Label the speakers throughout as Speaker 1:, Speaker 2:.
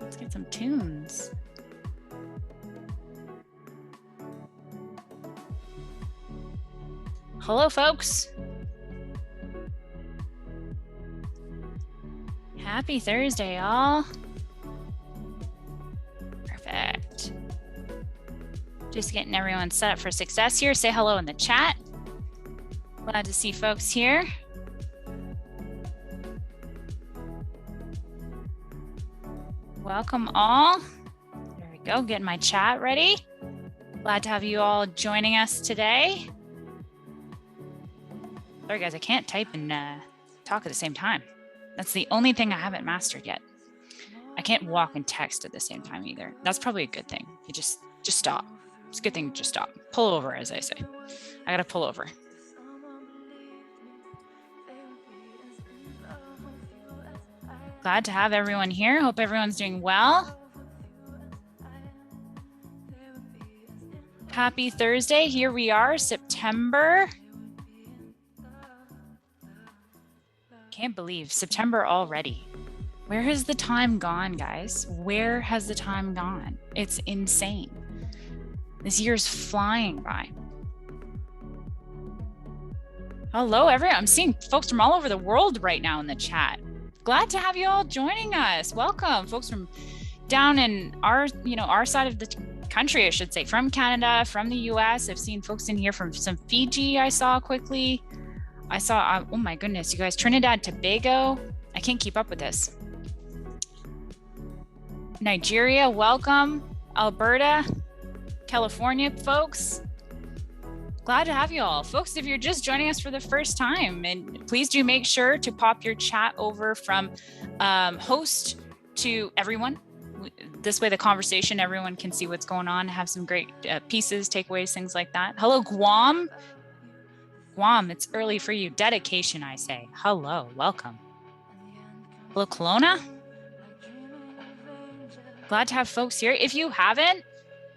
Speaker 1: Let's get some tunes. Hello, folks. Happy Thursday, all. Perfect. Just getting everyone set up for success here. Say hello in the chat. Glad to see folks here. Welcome all. There we go, getting my chat ready. Glad to have you all joining us today. Sorry guys, I can't type and talk at the same time. That's the only thing I haven't mastered yet. I can't walk and text at the same time either. That's probably a good thing. You just stop. It's a good thing to just stop. Pull over, as I say. I gotta pull over. Glad to have everyone here. Hope everyone's doing well. Happy Thursday. Here we are, September. Can't believe September already. Where has the time gone, guys? Where has the time gone? It's insane. This year's flying by. Hello, everyone. I'm seeing folks from all over the world right now in the chat. Glad to have you all joining us. Welcome, folks from down in our side of the country, I should say, from Canada, from the US. I've seen folks in here from some Fiji I saw quickly. I saw, oh my goodness, you guys, Trinidad, Tobago. I can't keep up with this. Nigeria, welcome. Alberta, California, folks. Glad to have you all. Folks, if you're just joining us for the first time, and please do make sure to pop your chat over from host to everyone. This way the conversation, everyone can see what's going on, have some great pieces, takeaways, things like that. Hello, Guam. Guam, it's early for you. Dedication, I say. Hello, welcome. Hello, Kelowna. Glad to have folks here. If you haven't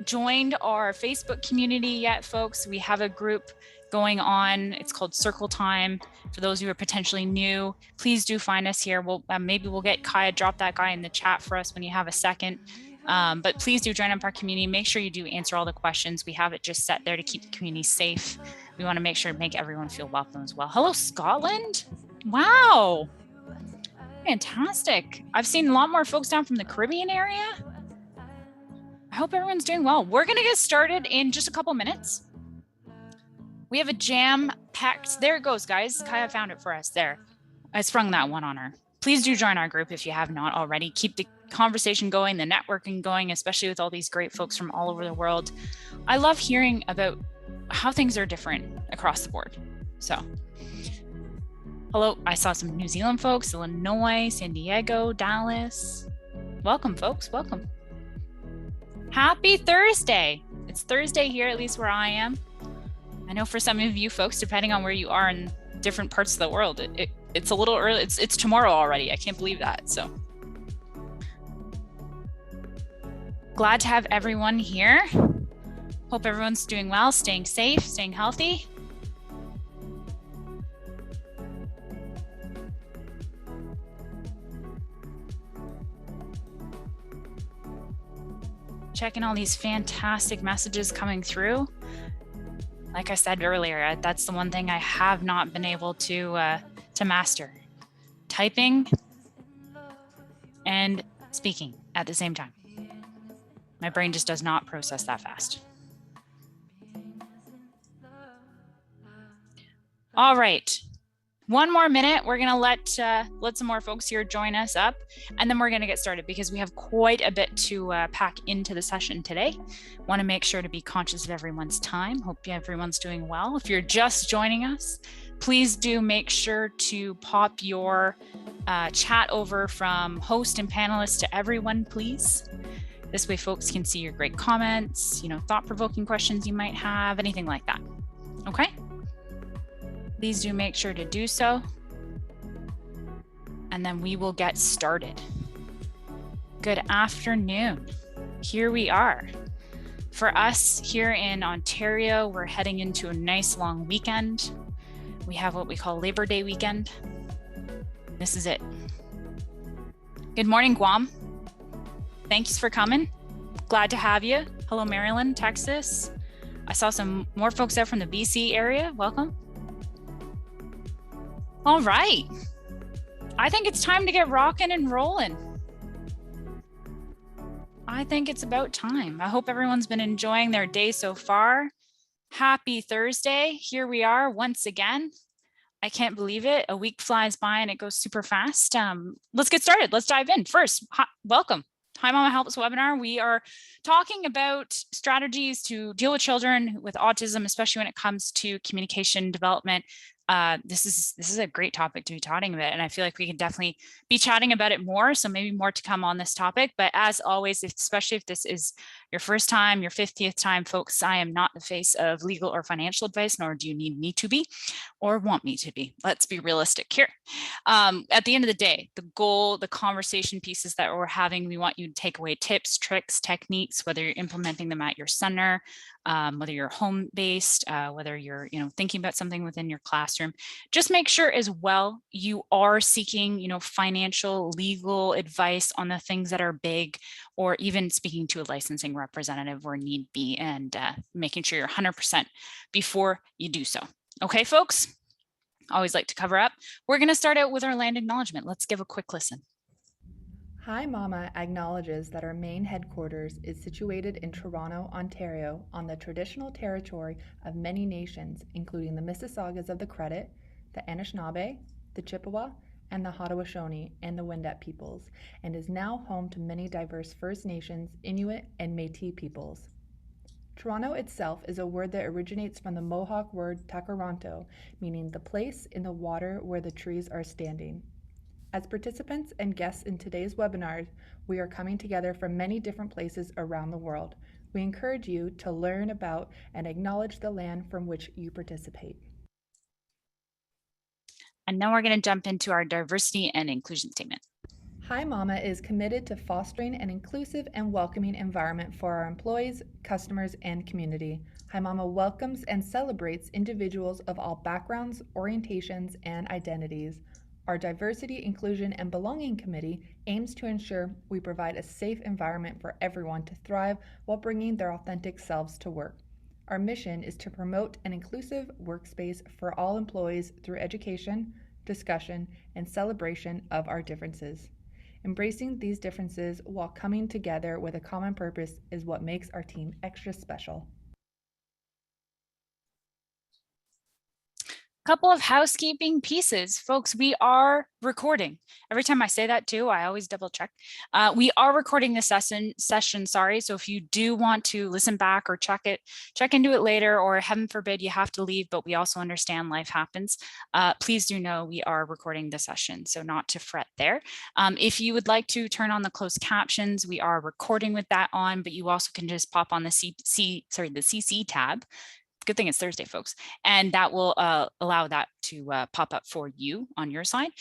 Speaker 1: joined our Facebook community yet, folks, we have a group going on. It's called Circle Time. For those who are potentially new, please do find us here. We'll maybe we'll get Kaya, drop that guy in the chat for us when you have a second. But please do join up our community. Make sure you do answer all the questions. We have it just set there to keep the community safe. We want to make sure to make everyone feel welcome as well. Hello, Scotland. Wow. Fantastic. I've seen a lot more folks down from the Caribbean area. I hope everyone's doing well. We're going to get started in just a couple minutes. We have a jam-packed, there it goes, guys. Kaya found it for us there. I sprung that one on her. Please do join our group if you have not already. Keep the conversation going, the networking going, especially with all these great folks from all over the world. I love hearing about how things are different across the board. So, hello, I saw some New Zealand folks, Illinois, San Diego, Dallas. Welcome, folks, welcome. Happy Thursday. It's Thursday here, at least where I am. I know for some of you folks, depending on where you are in different parts of the world, it's a little early. It's tomorrow already. I can't believe that. So glad to have everyone here. Hope everyone's doing well, staying safe, staying healthy. Checking all these fantastic messages coming through. Like I said earlier, that's the one thing I have not been able to master. Typing and speaking at the same time. My brain just does not process that fast. All right. One more minute. We're going to let some more folks here join us up, and then we're going to get started because we have quite a bit to pack into the session today. Want to make sure to be conscious of everyone's time. Hope everyone's doing well. If you're just joining us, please do make sure to pop your chat over from host and panelists to everyone, please. This way folks can see your great comments, thought-provoking questions you might have, anything like that. Okay? Please do make sure to do so. And then we will get started. Good afternoon. Here we are. For us here in Ontario, we're heading into a nice long weekend. We have what we call Labor Day weekend. This is it. Good morning, Guam. Thanks for coming. Glad to have you. Hello, Maryland, Texas. I saw some more folks out from the BC area. Welcome. All right. I think it's time to get rocking and rolling. I think it's about time. I hope everyone's been enjoying their day so far. Happy Thursday. Here we are once again. I can't believe it. A week flies by and it goes super fast. Let's get started. Let's dive in. First, welcome. Hi Mama Helps webinar. We are talking about strategies to deal with children with autism, especially when it comes to communication development. This is a great topic to be talking about, and I feel like we can definitely be chatting about it more. So maybe more to come on this topic. But as always, especially if this is your first time, your 50th time, folks, I am not the face of legal or financial advice, nor do you need me to be or want me to be. Let's be realistic here. At the end of the day, the goal, the conversation pieces that we're having, we want you to take away tips, tricks, techniques, whether you're implementing them at your center, whether you're home-based, whether you're thinking about something within your classroom. Just make sure as well you are seeking financial, legal advice on the things that are big, or even speaking to a licensing representative where need be, and making sure you're 100% before you do so. Okay, folks? Always like to cover up. We're going to start out with our land acknowledgement. Let's give a quick listen.
Speaker 2: Hi Mama acknowledges that our main headquarters is situated in Toronto, Ontario, on the traditional territory of many nations, including the Mississaugas of the Credit, the Anishinaabe, the Chippewa, and the Haudenosaunee and the Wendat peoples, and is now home to many diverse First Nations, Inuit, and Métis peoples. Toronto itself is a word that originates from the Mohawk word takaranto, meaning the place in the water where the trees are standing. As participants and guests in today's webinar, we are coming together from many different places around the world. We encourage you to learn about and acknowledge the land from which you participate.
Speaker 1: And now we're going to jump into our diversity and inclusion statement.
Speaker 2: Hi Mama is committed to fostering an inclusive and welcoming environment for our employees, customers, and community. Hi Mama welcomes and celebrates individuals of all backgrounds, orientations, and identities. Our Diversity, Inclusion, and Belonging Committee aims to ensure we provide a safe environment for everyone to thrive while bringing their authentic selves to work. Our mission is to promote an inclusive workspace for all employees through education, discussion, and celebration of our differences. Embracing these differences while coming together with a common purpose is what makes our team extra special.
Speaker 1: Couple of housekeeping pieces, folks. We are recording. Every time I say that too, I always double check. We are recording this session. Sorry. So if you do want to listen back or check into it later, or heaven forbid you have to leave, but we also understand life happens. Please do know we are recording the session, so not to fret there. If you would like to turn on the closed captions, we are recording with that on, but you also can just pop on the CC tab. Good thing it's Thursday, folks, and that will allow that to pop up for you on your side.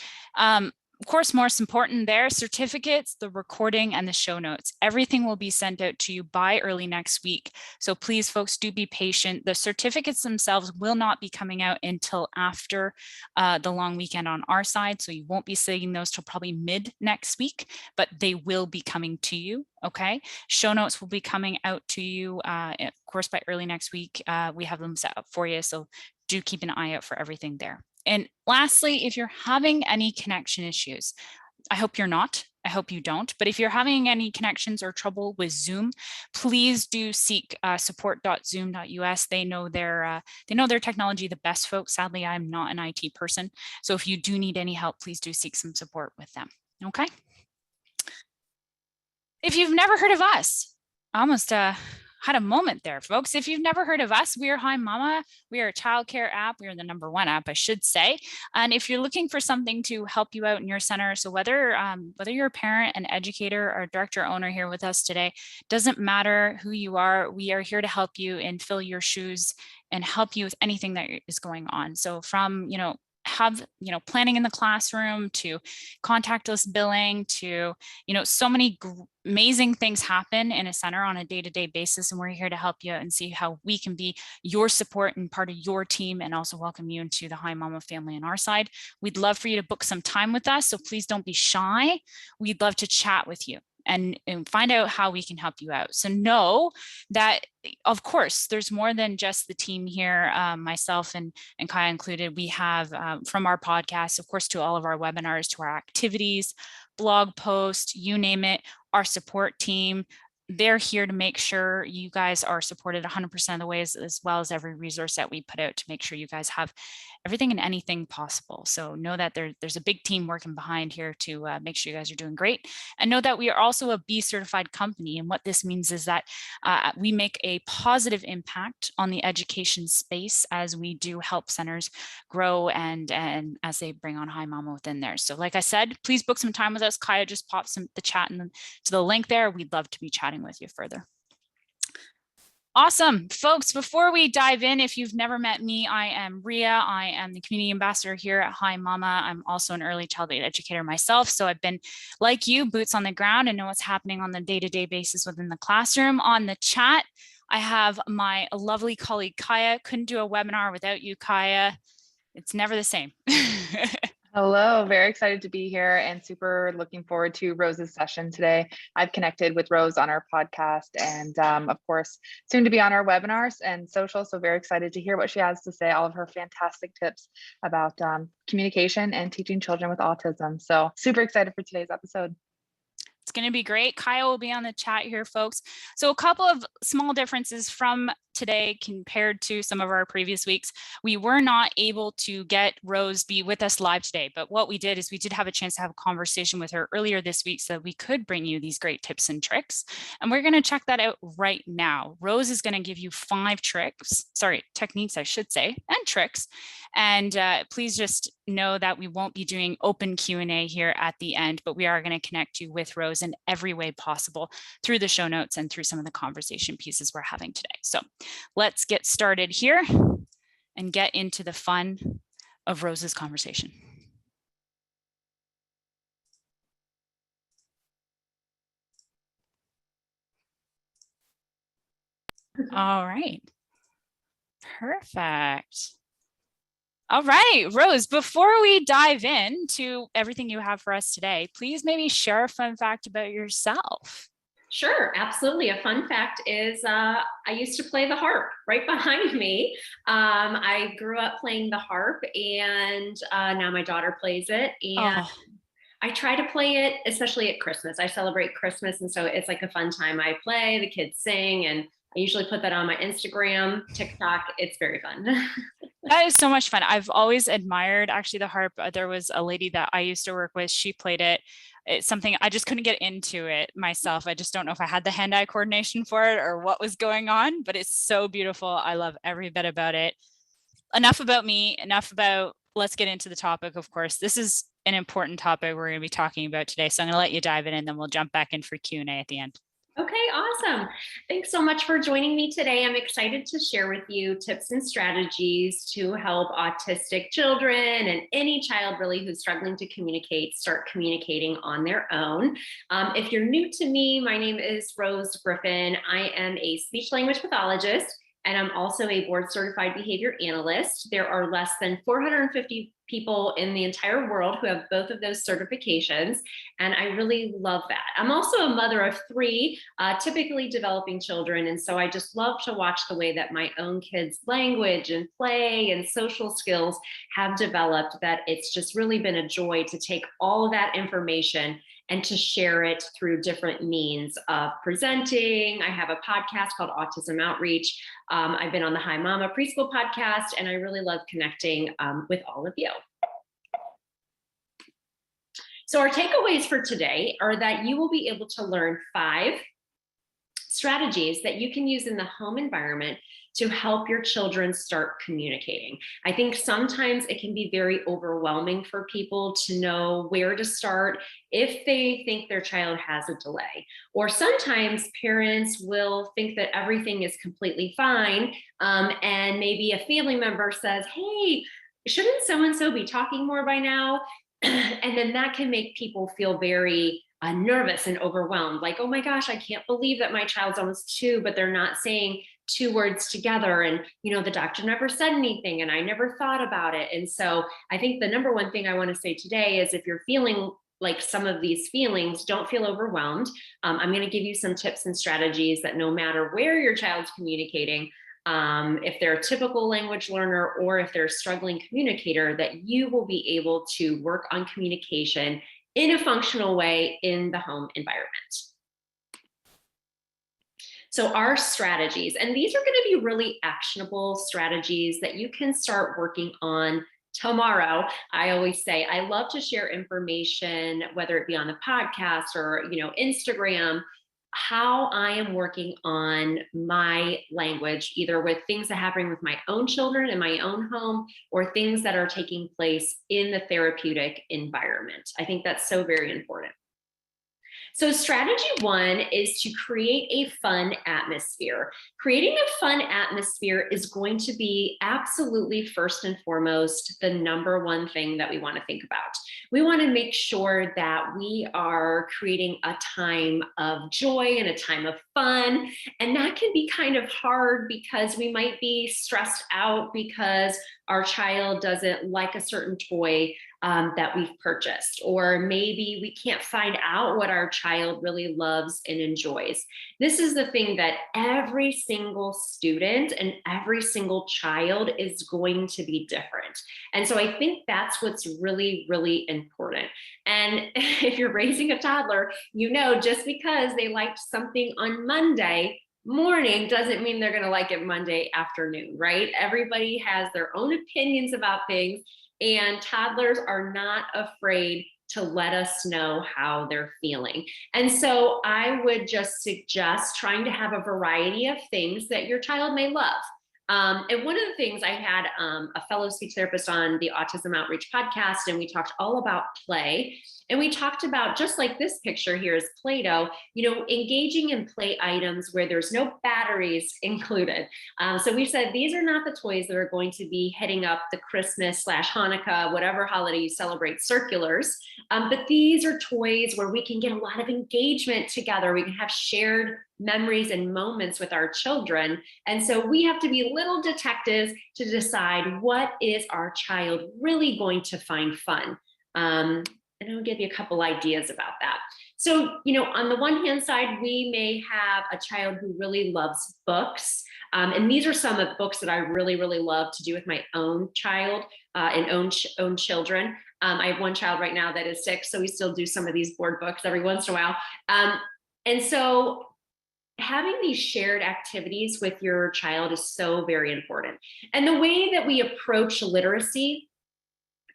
Speaker 1: Of course, most important there, certificates, the recording, and the show notes. Everything will be sent out to you by early next week. So please, folks, do be patient. The certificates themselves will not be coming out until after the long weekend on our side. So you won't be seeing those till probably mid next week, but they will be coming to you. Okay. Show notes will be coming out to you, of course, by early next week. We have them set up for you. So do keep an eye out for everything there. And lastly, if you're having any connection issues, I hope you're not. I hope you don't. But if you're having any connections or trouble with Zoom, please do seek support.zoom.us. They know their technology the best, folks. Sadly, I'm not an IT person. So if you do need any help, please do seek some support with them. Okay. If you've never heard of us, I almost had a moment there, folks. If you've never heard of us, we are Hi Mama. We are a childcare app. We are the #1 app, I should say. And if you're looking for something to help you out in your center, so whether you're a parent, an educator, or director, owner here with us today, doesn't matter who you are. We are here to help you and fill your shoes and help you with anything that is going on. So from planning in the classroom to contactless billing to so many amazing things happen in a center on a day-to-day basis, and we're here to help you and see how we can be your support and part of your team, and also welcome you into the Hi Mama family on our side. We'd love for you to book some time with us, so please don't be shy. We'd love to chat with you and find out how we can help you out. So know that, of course, there's more than just the team here, myself and Kaya included. We have from our podcast, of course, to all of our webinars, to our activities, blog posts, you name it, our support team. They're here to make sure you guys are supported 100% of the ways, as well as every resource that we put out to make sure you guys have everything and anything possible. So know that there's a big team working behind here to make sure you guys are doing great. And know that we are also a B certified company. And what this means is that we make a positive impact on the education space as we do help centers grow and as they bring on Hi Mama within there. So like I said, please book some time with us. Kaya just popped the chat to the link there. We'd love to be chatting with you further. Awesome, folks. Before we dive in, if you've never met me, I am Ria. I am the community ambassador here at Hi Mama. I'm also an early childhood educator myself. So I've been, like you, boots on the ground and know what's happening on the day-to-day basis within the classroom. On the chat, I have my lovely colleague, Kaya. Couldn't do a webinar without you, Kaya. It's never the same.
Speaker 2: Hello, very excited to be here and super looking forward to Rose's session today. I've connected with Rose on our podcast and of course, soon to be on our webinars and social. So very excited to hear what she has to say, all of her fantastic tips about communication and teaching children with autism. So super excited for today's episode.
Speaker 1: It's going to be great. Kaya will be on the chat here, folks. So a couple of small differences from today compared to some of our previous weeks. We were not able to get Rose be with us live today, but what we did is we did have a chance to have a conversation with her earlier this week so that we could bring you these great tips and tricks. And we're going to check that out right now. Rose is going to give you 5 techniques, I should say, and tricks. And please just know that we won't be doing open Q&A here at the end, but we are going to connect you with Rose in every way possible through the show notes and through some of the conversation pieces we're having today. So let's get started here and get into the fun of Rose's conversation. All right. Perfect. All right, Rose, before we dive into everything you have for us today, please maybe share a fun fact about yourself.
Speaker 3: Sure, absolutely. A fun fact is I used to play the harp right behind me. I grew up playing the harp and now my daughter plays it. And I try to play it, especially at Christmas. I celebrate Christmas. And so it's like a fun time. I play, the kids sing, and I usually put that on my Instagram, TikTok. It's very fun.
Speaker 1: That is so much fun. I've always admired actually the harp. There was a lady that I used to work with. She played it. It's something I just couldn't get into it myself. I just don't know if I had the hand-eye coordination for it or what was going on, but it's so beautiful. I love every bit about it. Enough about me, enough about, let's get into the topic. Of course, this is an important topic we're going to be talking about today. So I'm going to let you dive in and then we'll jump back in for Q&A at the end.
Speaker 3: Okay, awesome. Thanks so much for joining me today. I'm excited to share with you tips and strategies to help autistic children and any child really who's struggling to communicate, start communicating on their own. If you're new to me, my name is Rose Griffin. I am a speech-language pathologist, and I'm also a board-certified behavior analyst. There are less than 450 people in the entire world who have both of those certifications, and I really love that. I'm also a mother of 3, typically developing children, and so I just love to watch the way that my own kids' language and play and social skills have developed, that it's just really been a joy to take all of that information and to share it through different means of presenting. I have a podcast called Autism Outreach. I've been on the Hi Mama preschool podcast, and I really love connecting with all of you. So our takeaways for today are that you will be able to learn 5 strategies that you can use in the home environment to help your children start communicating. I think sometimes it can be very overwhelming for people to know where to start if they think their child has a delay. Or sometimes parents will think that everything is completely fine, and maybe a family member says, hey, shouldn't so-and-so be talking more by now? And then that can make people feel very nervous and overwhelmed. Like, oh my gosh, I can't believe that my child's almost 2, but they're not saying 2 words together. And, you know, the doctor never said anything and I never thought about it. And so I think the number one thing I want to say today is if you're feeling like some of these feelings, don't feel overwhelmed. I'm going to give you some tips and strategies that no matter where your child's communicating, if they're a typical language learner or if they're a struggling communicator, that you will be able to work on communication in a functional way in the home environment. So our strategies, and these are going to be really actionable strategies that you can start working on tomorrow. I always say I love to share information, whether it be on the podcast or, Instagram, how I am working on my language, either with things that are happening with my own children in my own home or things that are taking place in the therapeutic environment. I think that's so very important. So strategy one is to create a fun atmosphere. Creating a fun atmosphere is going to be absolutely first and foremost the number one thing that we want to think about. We want to make sure that we are creating a time of joy and a time of fun. And that can be kind of hard because we might be stressed out because our child doesn't like a certain toy that we've purchased, or maybe we can't find out what our child really loves and enjoys. This is the thing that every single student and every single child is going to be different. And so I think that's what's really, really important. And if you're raising a toddler, just because they liked something on Monday morning doesn't mean they're going to like it Monday afternoon, right? Everybody has their own opinions about things. And toddlers are not afraid to let us know how they're feeling. And so I would just suggest trying to have a variety of things that your child may love. And one of the things, I had a fellow speech therapist on the Autism Outreach podcast, and we talked all about play. And we talked about, just like this picture here is Play-Doh, engaging in play items where there's no batteries included. So we said, these are not the toys that are going to be hitting up the Christmas/Hanukkah, whatever holiday you celebrate, circulars. But these are toys where we can get a lot of engagement together. We can have shared memories and moments with our children. And so we have to be little detectives to decide what is our child really going to find fun. And I'll give you a couple ideas about that. So, on the one hand side, we may have a child who really loves books. And these are some of the books that I really, really love to do with my own child and own children. I have one child right now that is 6, so we still do some of these board books every once in a while. And so having these shared activities with your child is so very important. And the way that we approach literacy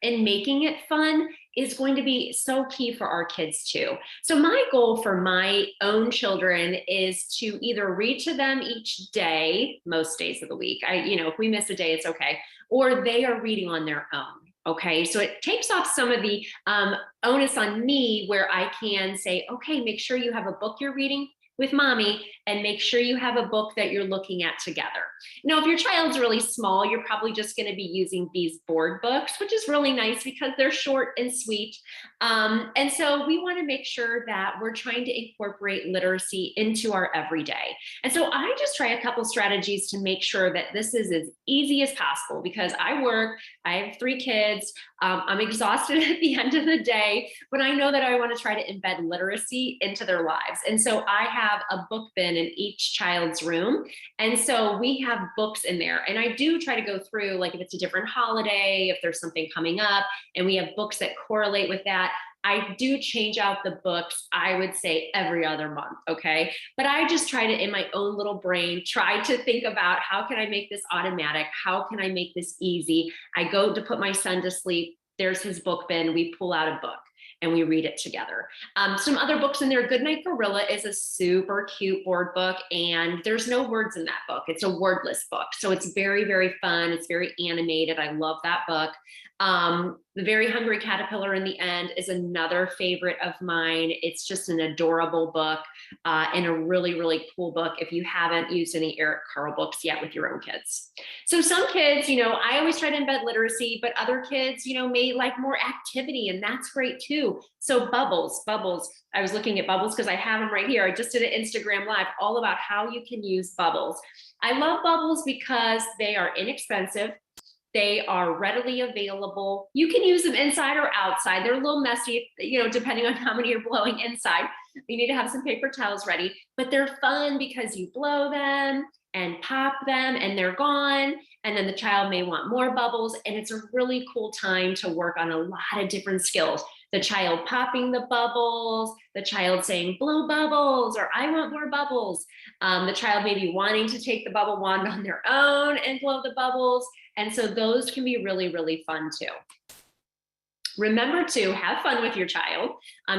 Speaker 3: and making it fun is going to be so key for our kids too. So my goal for my own children is to either read to them each day, most days of the week. If we miss a day, it's okay. Or they are reading on their own. Okay, so it takes off some of the onus on me, where I can say, okay, make sure you have a book you're reading with mommy, and make sure you have a book that you're looking at together. Now, if your child's really small, you're probably just going to be using these board books, which is really nice because they're short and sweet. And so we want to make sure that we're trying to incorporate literacy into our everyday. And so I just try a couple strategies to make sure that this is as easy as possible, because I work, I have 3 kids, I'm exhausted at the end of the day, but I know that I want to try to embed literacy into their lives. And so I have a book bin in each child's room. And so we have books in there. And I do try to go through, like if it's a different holiday, if there's something coming up, and we have books that correlate with that. I do change out the books, I would say every other month, okay? But I just try to, in my own little brain, try to think about, how can I make this automatic? How can I make this easy? I go to put my son to sleep, there's his book bin, we pull out a book and we read it together. Some other books in there, Goodnight Gorilla is a super cute board book, and there's no words in that book. It's a wordless book. So it's very, very fun. It's very animated. I love that book. The Very Hungry Caterpillar in the End is another favorite of mine. It's just an adorable book and a really, really cool book if you haven't used any Eric Carle books yet with your own kids. So some kids, I always try to embed literacy, but other kids, may like more activity, and that's great too. So bubbles. I was looking at bubbles because I have them right here. I just did an Instagram live all about how you can use bubbles. I love bubbles because they are inexpensive. They are readily available. You can use them inside or outside. They're a little messy, depending on how many you're blowing inside. You need to have some paper towels ready, but they're fun because you blow them and pop them and they're gone. And then the child may want more bubbles. And it's a really cool time to work on a lot of different skills. The child popping the bubbles, the child saying blow bubbles, or I want more bubbles. The child maybe wanting to take the bubble wand on their own and blow the bubbles. And so those can be really, really fun too. Remember to have fun with your child.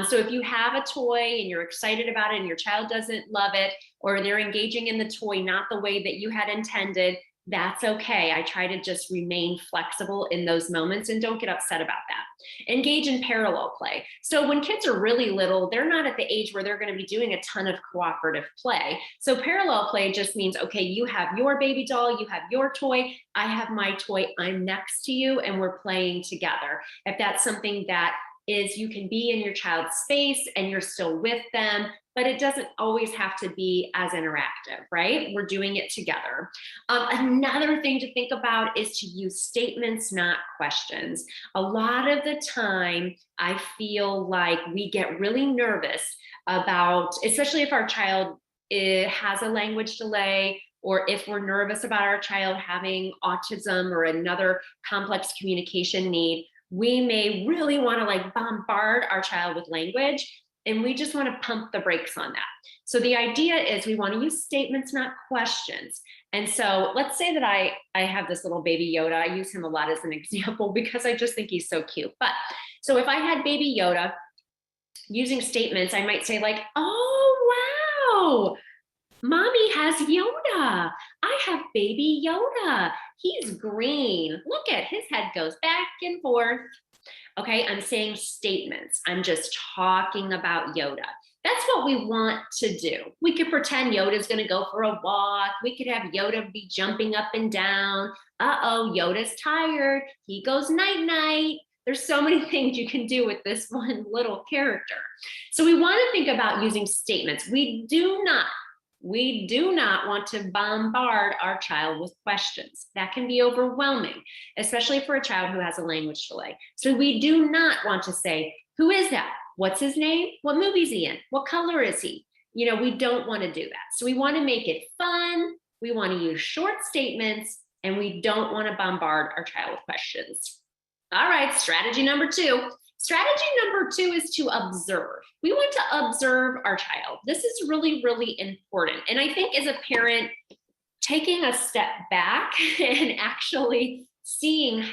Speaker 3: So if you have a toy and you're excited about it and your child doesn't love it, or they're engaging in the toy not the way that you had intended, that's okay. I try to just remain flexible in those moments and don't get upset about that. Engage in parallel play. So when kids are really little, they're not at the age where they're going to be doing a ton of cooperative play. So parallel play just means, okay, you have your baby doll, you have your toy, I have my toy, I'm next to you, and we're playing together. If that's something that is, you can be in your child's space and you're still with them, but it doesn't always have to be as interactive, right? We're doing it together. Another thing to think about is to use statements, not questions. A lot of the time, I feel like we get really nervous about, especially if our child has a language delay, or if we're nervous about our child having autism or another complex communication need, we may really want to like bombard our child with language, and we just want to pump the brakes on that. So the idea is we want to use statements, not questions. And so let's say that I have this little baby Yoda. I use him a lot as an example because I just think he's so cute. But so if I had baby Yoda using statements, I might say like, oh, wow, Mommy has Yoda. I have baby Yoda. He's green. Look at his head goes back and forth. Okay, I'm saying statements. I'm just talking about Yoda. That's what we want to do. We could pretend Yoda's going to go for a walk. We could have Yoda be jumping up and down. Uh-oh, Yoda's tired. He goes night-night. There's so many things you can do with this one little character. So we want to think about using statements. We do not want to bombard our child with questions. That can be overwhelming, especially for a child who has a language delay. So we do not want to say, who is that? What's his name? What movie is he in? What color is he? We don't want to do that. So we want to make it fun. We want to use short statements, and we don't want to bombard our child with questions. All right, strategy number 2. Strategy number 2 is to observe. We want to observe our child. This is really, really important. And I think as a parent, taking a step back and actually seeing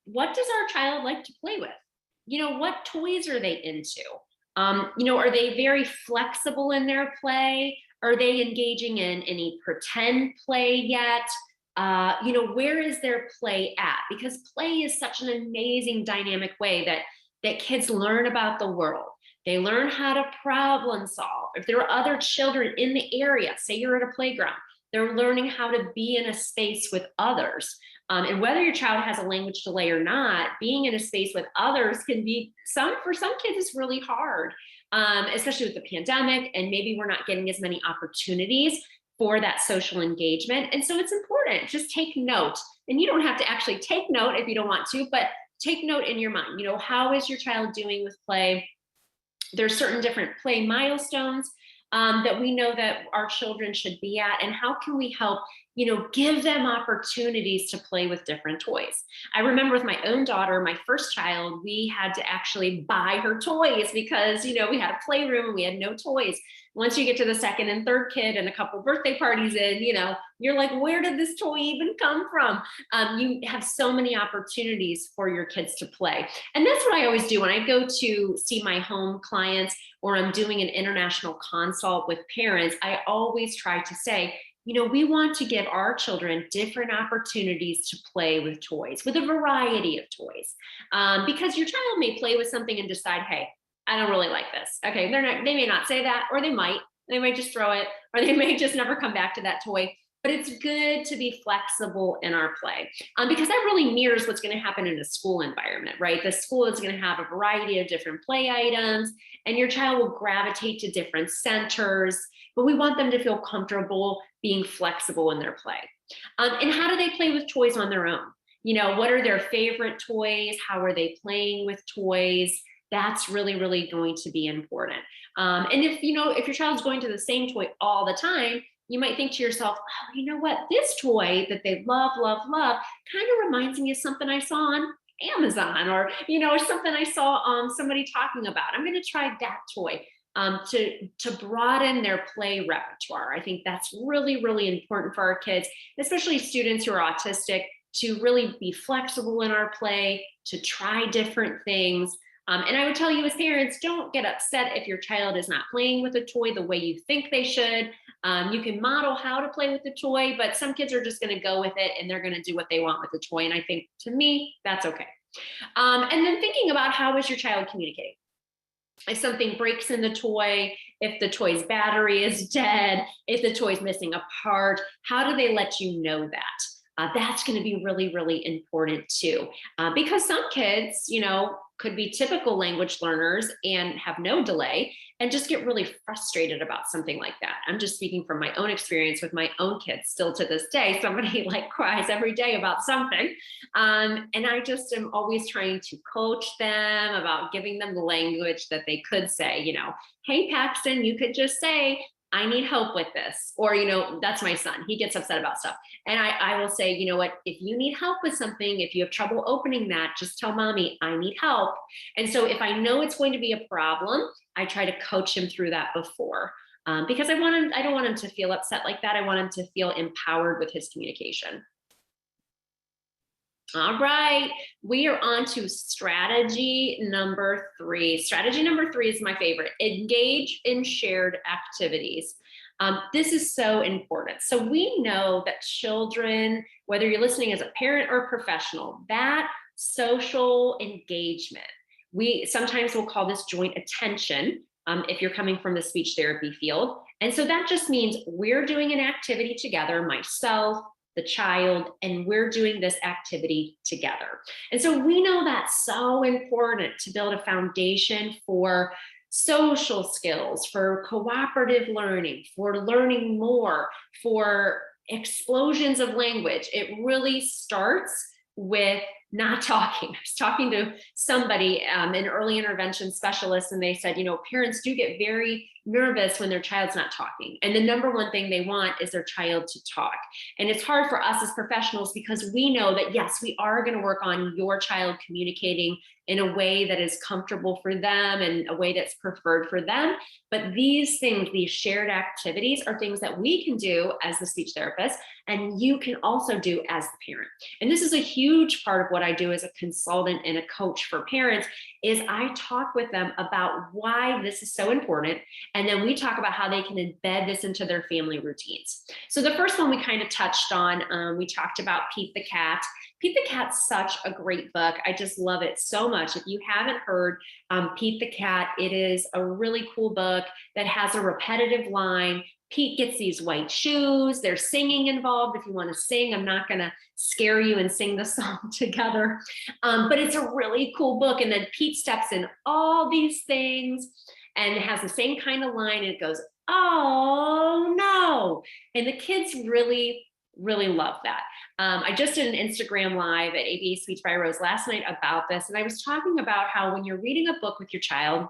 Speaker 3: what does our child like to play with? What toys are they into? Are they very flexible in their play? Are they engaging in any pretend play yet? Where is their play at? Because play is such an amazing dynamic way that kids learn about the world. They learn how to problem solve. If there are other children in the area, say you're at a playground, they're learning how to be in a space with others. And whether your child has a language delay or not, being in a space with others can be, for some kids, it's really hard, especially with the pandemic, and maybe we're not getting as many opportunities for that social engagement. And so it's important, just take note. And you don't have to actually take note if you don't want to, but take note in your mind, how is your child doing with play? There's certain different play milestones that we know that our children should be at, and how can we help, give them opportunities to play with different toys. I remember with my own daughter, my first child, we had to actually buy her toys because, we had a playroom and we had no toys. Once you get to the second and third kid and a couple birthday parties in, you're like, where did this toy even come from? You have so many opportunities for your kids to play. And that's what I always do when I go to see my home clients, or I'm doing an international consult with parents. I always try to say, we want to give our children different opportunities to play with toys, with a variety of toys. Because your child may play with something and decide, hey, I don't really like this. Okay, they may not say that, or they might just throw it, or they may just never come back to that toy. But it's good to be flexible in our play, because that really mirrors what's going to happen in a school environment, right? The school is going to have a variety of different play items, and your child will gravitate to different centers, but we want them to feel comfortable being flexible in their play. And how do they play with toys on their own? What are their favorite toys? How are they playing with toys? That's really, really going to be important. And if your child's going to the same toy all the time, you might think to yourself, oh, you know what? This toy that they love, love, love kind of reminds me of something I saw on Amazon, or something I saw somebody talking about. I'm going to try that toy. To broaden their play repertoire. I think that's really, really important for our kids, especially students who are autistic, to really be flexible in our play, to try different things. And I would tell you as parents, don't get upset if your child is not playing with a toy the way you think they should. You can model how to play with the toy, but some kids are just going to go with it and they're going to do what they want with the toy. And I think, to me, that's okay. And then thinking about, how is your child communicating? If something breaks in the toy, if the toy's battery is dead, if the toy's missing a part, how do they let you know that? That's going to be really, really important too. Because some kids, could be typical language learners and have no delay and just get really frustrated about something like that. I'm just speaking from my own experience with my own kids. Still to this day, somebody cries every day about something. And I just am always trying to coach them about giving them the language that they could say, hey, Paxton, you could just say, I need help with this. Or, that's my son. He gets upset about stuff. And I will say, you know what, if you need help with something, if you have trouble opening that, just tell mommy, I need help. And so if I know it's going to be a problem, I try to coach him through that before, because I don't want him to feel upset like that. I want him to feel empowered with his communication. All right, we are on to strategy number 3. Strategy number 3 is my favorite. Engage in shared activities. This is so important. So we know that children, whether you're listening as a parent or a professional, that social engagement, we sometimes will call this joint attention, if you're coming from the speech therapy field. And so that just means we're doing an activity together, myself, the child, and we're doing this activity together. And so we know that's so important to build a foundation for social skills, for cooperative learning, for learning more, for explosions of language. It really starts with not talking. I was talking to somebody, an early intervention specialist, and they said, parents do get very nervous when their child's not talking. And the number one thing they want is their child to talk. And it's hard for us as professionals because we know that, yes, we are going to work on your child communicating in a way that is comfortable for them and a way that's preferred for them. But these things, these shared activities, are things that we can do as the speech therapist, and you can also do as the parent. And this is a huge part of what I do as a consultant and a coach for parents, is I talk with them about why this is so important. And then we talk about how they can embed this into their family routines. So the first one we kind of touched on, we talked about Pete the Cat. Pete the Cat's such a great book. I just love it so much. If you haven't heard Pete the Cat, it is a really cool book that has a repetitive line. Pete gets these white shoes. There's singing involved. If you want to sing, I'm not going to scare you and sing the song together. But it's a really cool book. And then Pete steps in all these things and it has the same kind of line. And it goes, oh no. And the kids really, really love that. I just did an Instagram live at ABA Speech by Rose last night about this. And I was talking about how when you're reading a book with your child,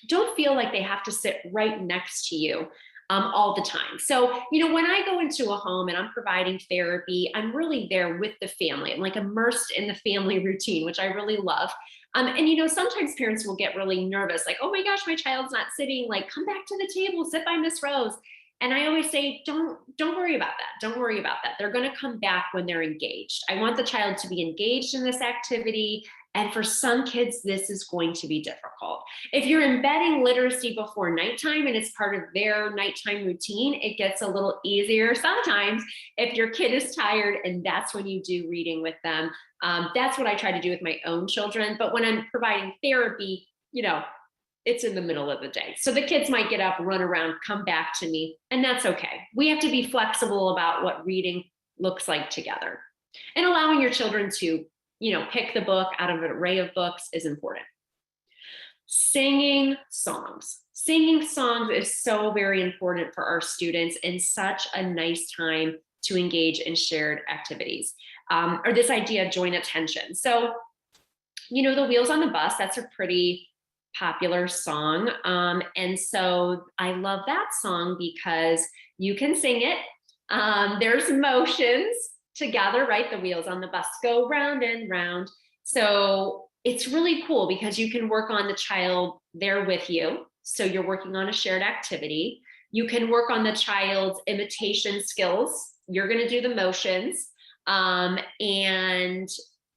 Speaker 3: don't feel like they have to sit right next to you all the time. So, when I go into a home and I'm providing therapy, I'm really there with the family. I'm immersed in the family routine, which I really love. And sometimes parents will get really nervous, like, oh my gosh, my child's not sitting, come back to the table, sit by Miss Rose. And I always say, don't worry about that. Don't worry about that. They're going to come back when they're engaged. I want the child to be engaged in this activity. And for some kids, this is going to be difficult. If you're embedding literacy before nighttime and it's part of their nighttime routine, it gets a little easier sometimes if your kid is tired and that's when you do reading with them. That's what I try to do with my own children. But when I'm providing therapy, it's in the middle of the day. So the kids might get up, run around, come back to me, and that's okay. We have to be flexible about what reading looks like together. And allowing your children to pick the book out of an array of books is important. Singing songs. Singing songs is so very important for our students and such a nice time to engage in shared activities, or this idea of joint attention. So, the Wheels on the Bus, that's a pretty popular song. And so I love that song because you can sing it. There's motions together, right? The wheels on the bus go round and round. So it's really cool because you can work on the child there with you. So you're working on a shared activity. You can work on the child's imitation skills. You're going to do the motions, and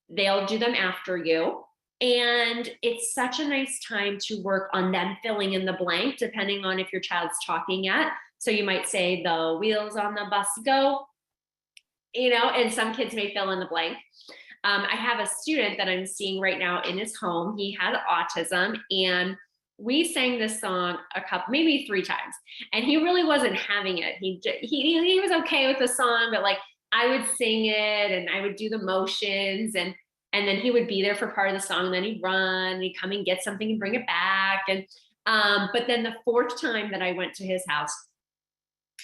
Speaker 3: they'll do them after you. And it's such a nice time to work on them filling in the blank, depending on if your child's talking yet. So you might say, the wheels on the bus go, and some kids may fill in the blank. I have a student that I'm seeing right now in his home. He has autism, and we sang this song maybe 3 times, and he really wasn't having it. He was okay with the song, but like I would sing it and I would do the motions, and then he would be there for part of the song, and then he'd run, and he'd come and get something and bring it back. And but then the 4th time that I went to his house,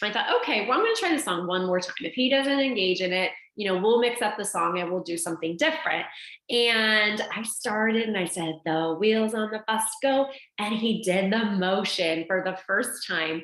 Speaker 3: I thought, okay, well, I'm going to try the song one more time. If he doesn't engage in it, we'll mix up the song and we'll do something different. And I started and I said, the wheels on the bus go. And he did the motion for the first time.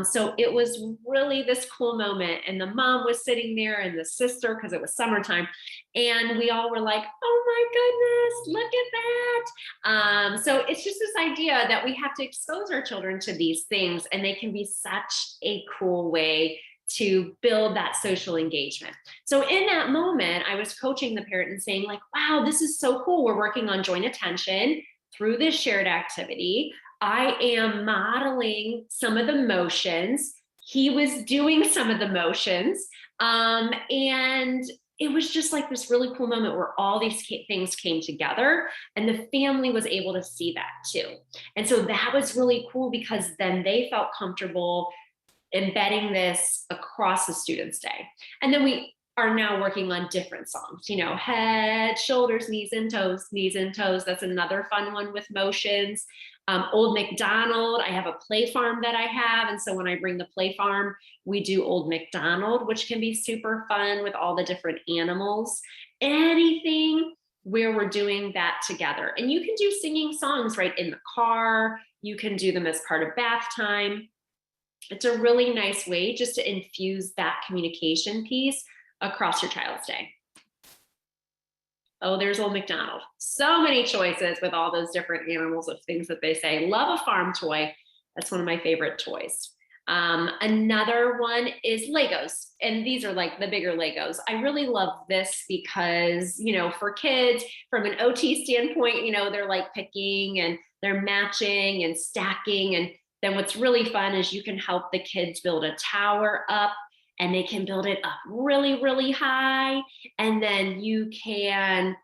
Speaker 3: So it was really this cool moment. And the mom was sitting there and the sister, because it was summertime. And we all were like, oh my goodness, look at that. So it's just this idea that we have to expose our children to these things, and they can be such a cool way to build that social engagement. So in that moment, I was coaching the parent and saying like, wow, this is so cool. We're working on joint attention through this shared activity. I am modeling some of the motions. He was doing some of the motions. And it was just like this really cool moment where all these things came together, and the family was able to see that too. And so that was really cool because then they felt comfortable embedding this across the student's day. And then we are now working on different songs, head, shoulders, knees and toes, knees and toes. That's another fun one with motions. Old MacDonald, I have a play farm that I have. And so when I bring the play farm, we do Old MacDonald, which can be super fun with all the different animals. Anything where we're doing that together. And you can do singing songs right in the car. You can do them as part of bath time. It's a really nice way just to infuse that communication piece across your child's day. Oh, there's Old MacDonald. So many choices with all those different animals of things that they say. Love a farm toy. That's one of my favorite toys. Another one is Legos. And these are like the bigger Legos. I really love this because, for kids from an OT standpoint, they're like picking and they're matching and stacking. And then what's really fun is you can help the kids build a tower up, and they can build it up really, really high. And then you can,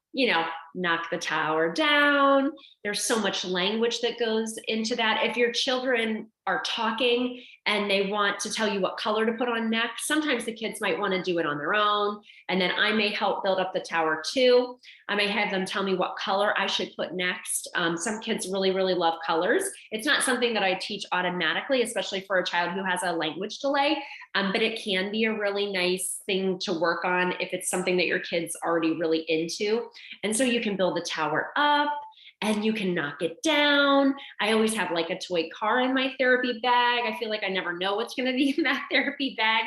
Speaker 3: knock the tower down. There's so much language that goes into that. If your children are talking and they want to tell you what color to put on next, sometimes the kids might want to do it on their own. And then I may help build up the tower too. I may have them tell me what color I should put next. Some kids really, really love colors. It's not something that I teach automatically, especially for a child who has a language delay, but it can be a really nice thing to work on if it's something that your kid's already really into. And so you can build the tower up and you can knock it down. I always have like a toy car in my therapy bag. I feel like I never know what's going to be in that therapy bag.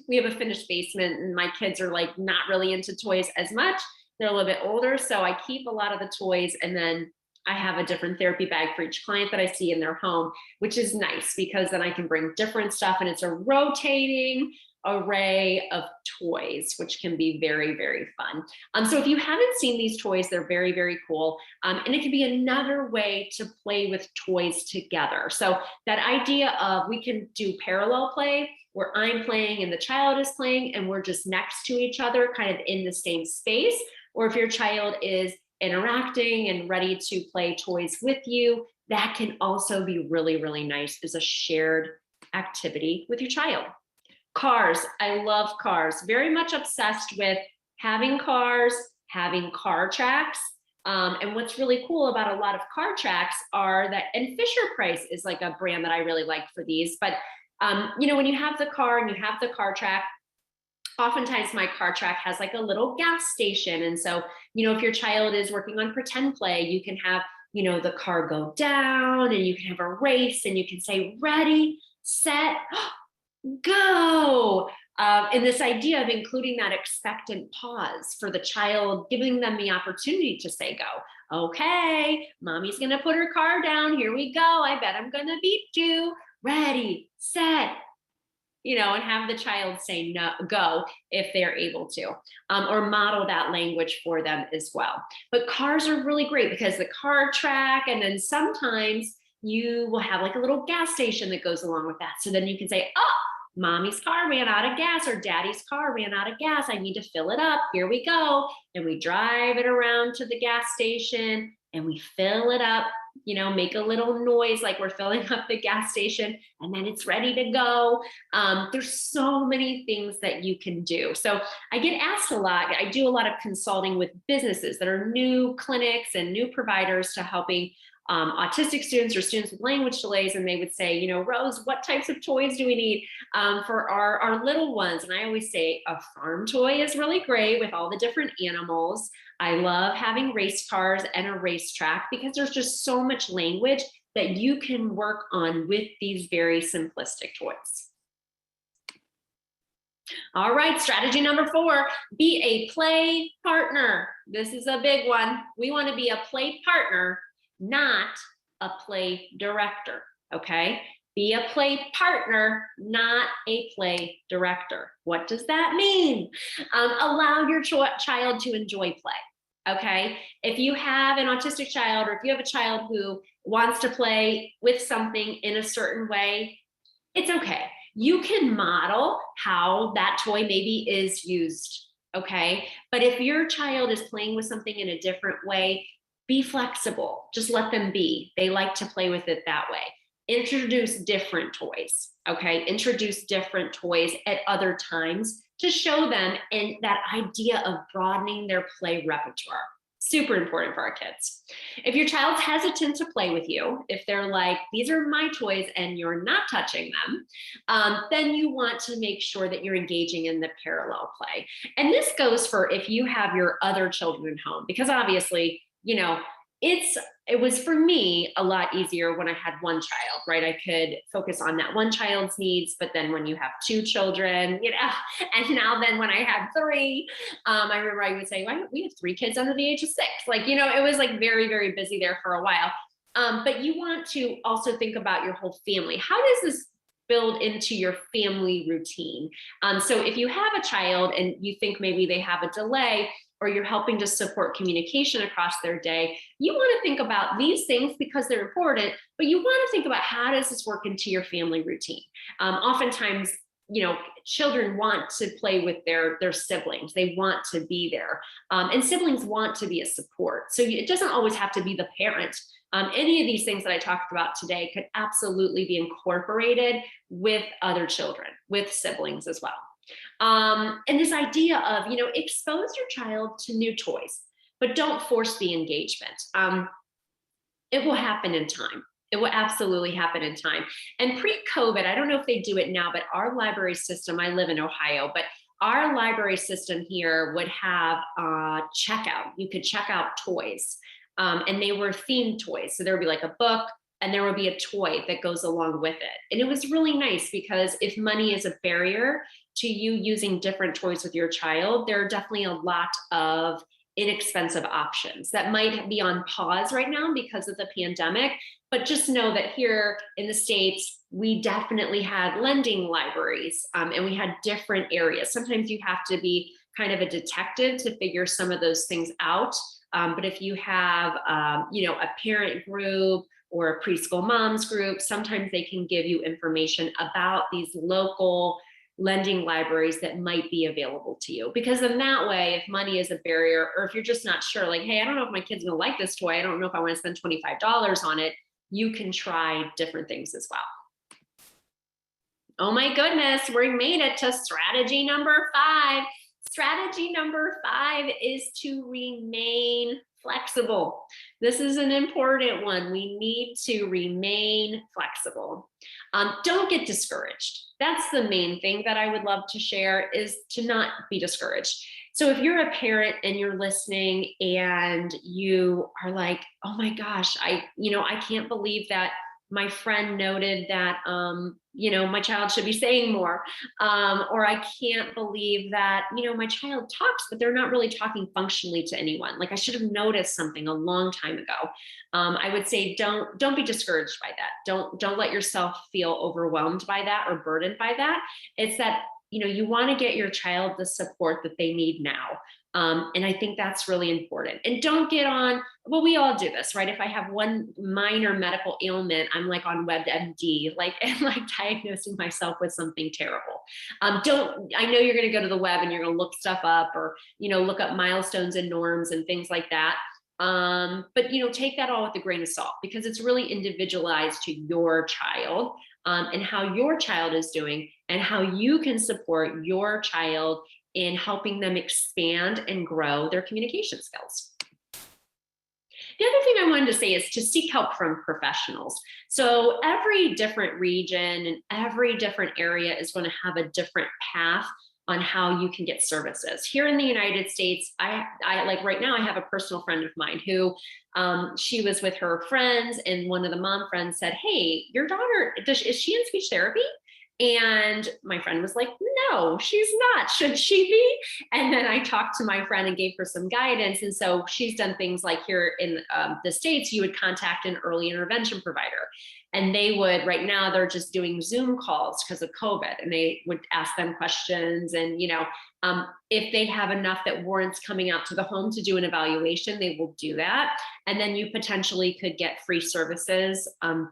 Speaker 3: We have a finished basement and my kids are like not really into toys as much. They're a little bit older. So I keep a lot of the toys, and then I have a different therapy bag for each client that I see in their home, which is nice because then I can bring different stuff, and it's a rotating array of toys, which can be very, very fun. So if you haven't seen these toys, they're very, very cool. And it can be another way to play with toys together. So that idea of we can do parallel play where I'm playing and the child is playing and we're just next to each other, kind of in the same space. Or if your child is interacting and ready to play toys with you, that can also be really, really nice as a shared activity with your child. Cars. I love cars. Very much obsessed with having cars, having car tracks. And what's really cool about a lot of car tracks are that, and Fisher Price is like a brand that I really like for these, but when you have the car and you have the car track, Oftentimes my car track has like a little gas station. And so, if your child is working on pretend play, you can have, the car go down and you can have a race and you can say, ready, set, go. And this idea of including that expectant pause for the child, giving them the opportunity to say go. Okay, mommy's gonna put her car down. Here we go. I bet I'm gonna beat you. Ready, set, and have the child say no, go if they're able to, or model that language for them as well. But cars are really great because the car track, and then sometimes you will have like a little gas station that goes along with that. So then you can say, oh, mommy's car ran out of gas, or daddy's car ran out of gas. I need to fill it up. Here we go. And we drive it around to the gas station and we fill it up, make a little noise like we're filling up the gas station, and then it's ready to go. There's so many things that you can do. So I get asked a lot. I do a lot of consulting with businesses that are new clinics and new providers to helping autistic students or students with language delays, and they would say, Rose, what types of toys do we need for our little ones? And I always say a farm toy is really great with all the different animals. I love having race cars and a racetrack because there's just so much language that you can work on with these very simplistic toys. All right, strategy number 4, be a play partner. This is a big one. We want to be a play partner, not a play director, okay? Be a play partner, not a play director. What does that mean? Allow your child to enjoy play, okay? If you have an autistic child, or if you have a child who wants to play with something in a certain way, it's okay. You can model how that toy maybe is used, okay? But if your child is playing with something in a different way, be flexible. Just let them be. They like to play with it that way. Introduce different toys, okay? Introduce different toys at other times to show them, and that idea of broadening their play repertoire. Super important for our kids. If your child's hesitant to play with you, if they're like, these are my toys and you're not touching them, then you want to make sure that you're engaging in the parallel play. And this goes for if you have your other children at home, because obviously, it was for me a lot easier when I had one child, right? I could focus on that one child's needs, but then when you have 2 children, and now then when I had 3, I remember I would say, we have 3 kids under the age of 6. It was like very, very busy there for a while. But you want to also think about your whole family. How does this build into your family routine? So if you have a child and you think maybe they have a delay, or you're helping to support communication across their day, you want to think about these things because they're important, but you want to think about how does this work into your family routine? Oftentimes, children want to play with their siblings. They want to be there. And siblings want to be a support. So it doesn't always have to be the parent. Any of these things that I talked about today could absolutely be incorporated with other children, with siblings as well. And this idea of, expose your child to new toys, but don't force the engagement. It will happen in time. It will absolutely happen in time. And pre-COVID, I don't know if they do it now, but our library system, I live in Ohio, but our library system here would have checkout. You could check out toys, and they were themed toys. So there would be like a book, and there would be a toy that goes along with it. And it was really nice because if money is a barrier to you using different toys with your child, there are definitely a lot of inexpensive options that might be on pause right now because of the pandemic. But just know that here in the States, we definitely had lending libraries, and we had different areas. Sometimes you have to be kind of a detective to figure some of those things out. But if you have, a parent group or a preschool moms group, sometimes they can give you information about these local lending libraries that might be available to you. Because in that way, if money is a barrier, or if you're just not sure, like, hey, I don't know if my kid's gonna like this toy, I don't know if I want to spend $25 on it, you can try different things as well. Oh my goodness, we made it to strategy number 5. Strategy number 5 is to remain flexible. This is an important one. We need to remain flexible. Don't get discouraged. That's the main thing that I would love to share, is to not be discouraged. So if you're a parent and you're listening and you are like, oh my gosh, I can't believe that my friend noted that, my child should be saying more. Or I can't believe that, my child talks, but they're not really talking functionally to anyone. Like, I should have noticed something a long time ago. I would say, don't be discouraged by that. Don't let yourself feel overwhelmed by that or burdened by that. It's that, you want to get your child the support that they need now. And I think that's really important. And don't get on, well, we all do this, right? If I have one minor medical ailment, I'm like on WebMD, and diagnosing myself with something terrible. I know you're going to go to the web and you're going to look stuff up, or, look up milestones and norms and things like that. But, take that all with a grain of salt, because it's really individualized to your child, and how your child is doing and how you can support your child in helping them expand and grow their communication skills. The other thing I wanted to say is to seek help from professionals. So every different region and every different area is going to have a different path on how you can get services. Here in the United States, I like right now, I have a personal friend of mine who, she was with her friends, and one of the mom friends said, hey, your daughter, is she in speech therapy? And my friend was like, no, she's not. Should she be? And then I talked to my friend and gave her some guidance. And so she's done things like, here in the States, you would contact an early intervention provider. And they would, right now, they're just doing Zoom calls because of COVID. And they would ask them questions. And, if they have enough that warrants coming out to the home to do an evaluation, they will do that. And then you potentially could get free services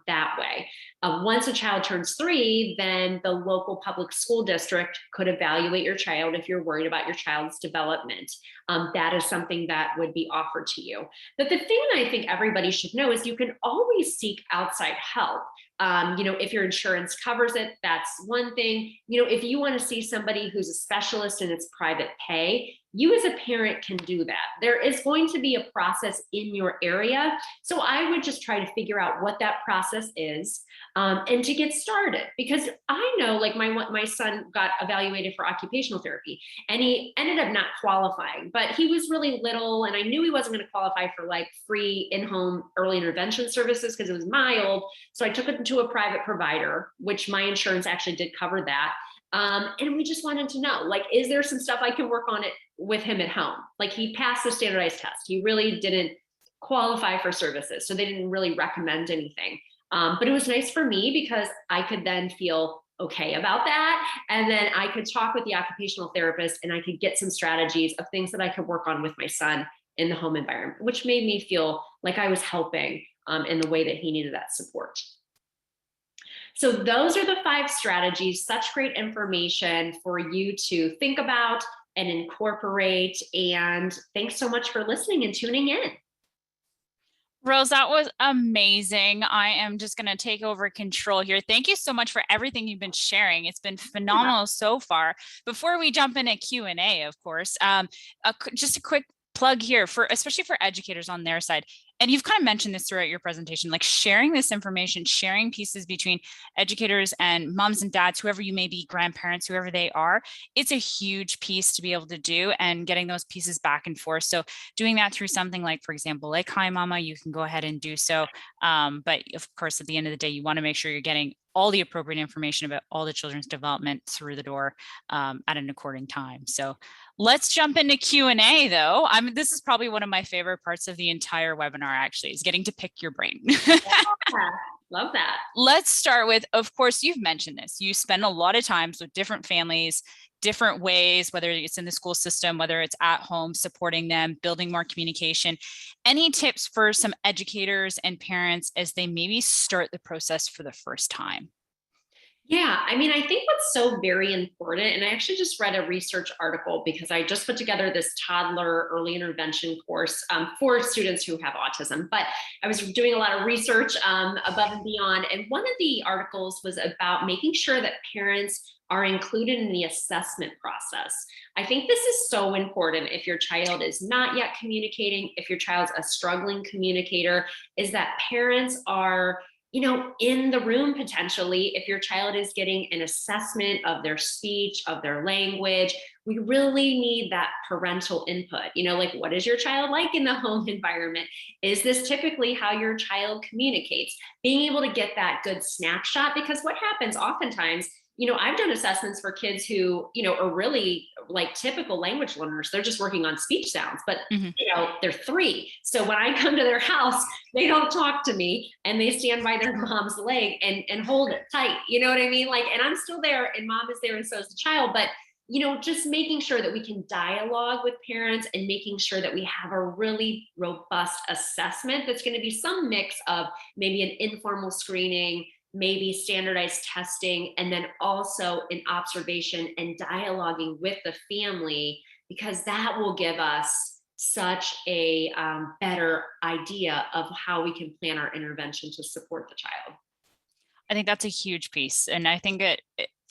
Speaker 3: that way. Once a child turns 3, then the local public school district could evaluate your child if you're worried about your child's development. That is something that would be offered to you. But the thing that I think everybody should know is you can always seek outside help. If your insurance covers it, that's one thing. If you want to see somebody who's a specialist and it's private pay, you as a parent can do that. There is going to be a process in your area. So I would just try to figure out what that process is, and to get started. Because I know, like, my son got evaluated for occupational therapy and he ended up not qualifying, but he was really little. And I knew he wasn't going to qualify for like free in-home early intervention services because it was mild. So I took it to a private provider, which my insurance actually did cover that. And we just wanted to know, like, is there some stuff I can work on it with him at home? Like, he passed the standardized test. He really didn't qualify for services. So they didn't really recommend anything. But it was nice for me because I could then feel okay about that. And then I could talk with the occupational therapist and I could get some strategies of things that I could work on with my son in the home environment, which made me feel like I was helping in the way that he needed that support. So those are the 5 strategies. Such great information for you to think about and incorporate. And thanks so much for listening and tuning in.
Speaker 1: Rose, that was amazing. I am just going to take over control here. Thank you so much for everything you've been sharing. It's been phenomenal so far. Before we jump into Q&A, of course, just a quick plug here, especially for educators on their side. And you've kind of mentioned this throughout your presentation, like sharing this information, sharing pieces between educators and moms and dads, whoever you may be, grandparents, whoever they are. It's a huge piece to be able to do, and getting those pieces back and forth. So doing that through something like, for example, like Hi Mama, you can go ahead and do so. But of course, at the end of the day, you want to make sure you're getting all the appropriate information about all the children's development through the door at an according time. So let's jump into Q&A though. This is probably one of my favorite parts of the entire webinar, actually, is getting to pick your brain.
Speaker 3: Yeah, love that.
Speaker 1: Let's start with, of course, you've mentioned this. You spend a lot of times with different families, different ways, whether it's in the school system, whether it's at home, supporting them, building more communication. Any tips for some educators and parents as they maybe start the process for the first time?
Speaker 3: Yeah, I mean, I think what's so very important, and I actually just read a research article because I just put together this toddler early intervention course for students who have autism. But I was doing a lot of research above and beyond. And one of the articles was about making sure that parents are included in the assessment process. I think this is so important if your child is not yet communicating, if your child's a struggling communicator, is that parents are in the room potentially. If your child is getting an assessment of their speech, of their language, we really need that parental input. Like, what is your child like in the home environment? Is this typically how your child communicates? Being able to get that good snapshot, because what happens oftentimes, I've done assessments for kids who, are really like typical language learners. They're just working on speech sounds, but
Speaker 1: Mhm.
Speaker 3: they're 3. So when I come to their house, they don't talk to me and they stand by their mom's leg and hold it tight. You know what I mean? Like, and I'm still there and mom is there and so is the child. But just making sure that we can dialogue with parents and making sure that we have a really robust assessment that's going to be some mix of maybe an informal screening, maybe standardized testing, and then also an observation and dialoguing with the family, because that will give us such a better idea of how we can plan our intervention to support the child.
Speaker 1: I think that's a huge piece. And I think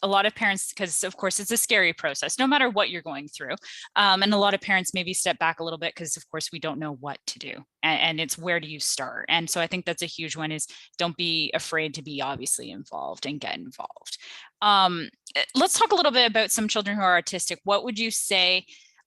Speaker 1: a lot of parents, because of course it's a scary process, no matter what you're going through. And a lot of parents maybe step back a little bit because of course we don't know what to do. And it's where do you start? And so I think that's a huge one, is don't be afraid to be obviously involved and get involved. Let's talk a little bit about some children who are autistic. What would you say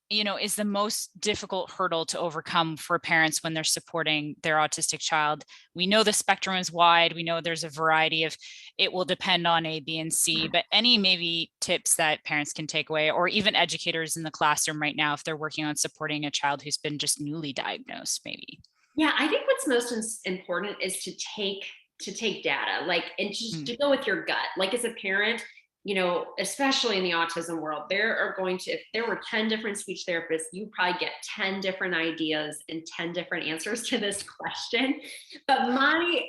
Speaker 1: is the most difficult hurdle to overcome for parents when they're supporting their autistic child? We know the spectrum is wide. We know there's a variety of, it will depend on A, B, and C, but any maybe tips that parents can take away, or even educators in the classroom right now, if they're working on supporting a child who's been just newly diagnosed, maybe?
Speaker 3: Yeah, I think what's most important is to take data, like, and just to go with your gut. Like, as a parent, especially in the autism world, there are going to, if there were 10 different speech therapists, you probably get 10 different ideas and 10 different answers to this question. But my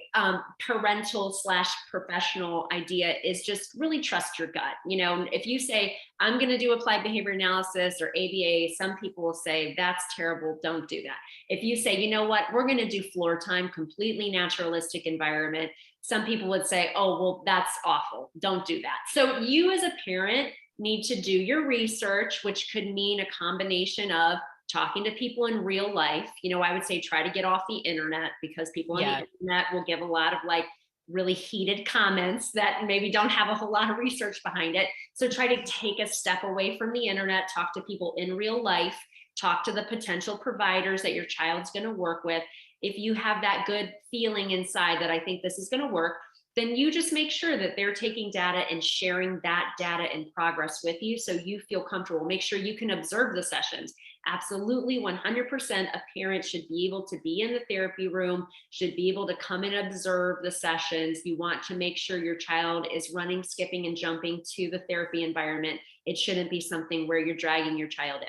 Speaker 3: parental slash professional idea is just really trust your gut. If you say, I'm going to do applied behavior analysis or ABA, some people will say, that's terrible, don't do that. If you say, you know what, we're going to do floor time, completely naturalistic environment, some people would say, oh, well, that's awful, don't do that. So you as a parent need to do your research, which could mean a combination of talking to people in real life. I would say try to get off the internet, because people on the internet will give a lot of like really heated comments that maybe don't have a whole lot of research behind it. So try to take a step away from the internet, talk to people in real life, talk to the potential providers that your child's going to work with. If you have that good feeling inside that I think this is going to work, then you just make sure that they're taking data and sharing that data and progress with you so you feel comfortable. Make sure you can observe the sessions. Absolutely, 100%, a parent should be able to be in the therapy room, should be able to come and observe the sessions. You want to make sure your child is running, skipping, and jumping to the therapy environment. It shouldn't be something where you're dragging your child in.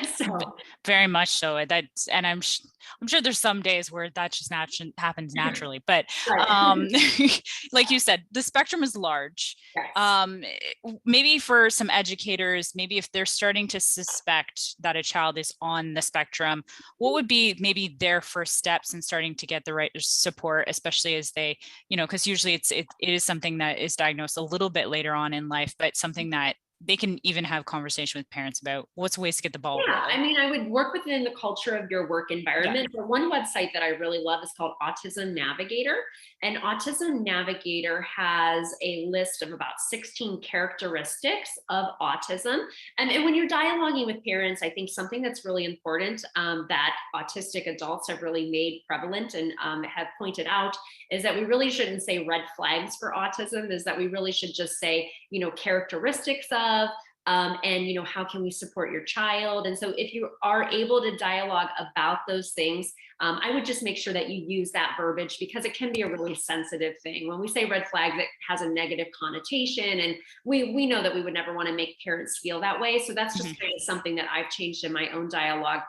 Speaker 3: So
Speaker 1: very much so. That's, and I'm sure there's some days where that just happens naturally, but right. Like you said, the spectrum is large. Yes. Maybe for some educators, maybe if they're starting to suspect that a child is on the spectrum, what would be maybe their first steps in starting to get the right support, especially as they, because usually it is something that is diagnosed a little bit later on in life, but something that they can even have conversation with parents about what's ways to get the ball rolling.
Speaker 3: I mean, I would work within the culture of your work environment. Yeah. But one website that I really love is called Autism Navigator. And Autism Navigator has a list of about 16 characteristics of autism. And when you're dialoguing with parents, I think something that's really important that autistic adults have really made prevalent and have pointed out is that we really shouldn't say red flags for autism, is that we really should just say, characteristics of, and how can we support your child? And so if you are able to dialogue about those things, I would just make sure that you use that verbiage, because it can be a really sensitive thing. When we say red flag, that has a negative connotation, and we know that we would never want to make parents feel that way. So that's just kind of something that I've changed in my own dialogue.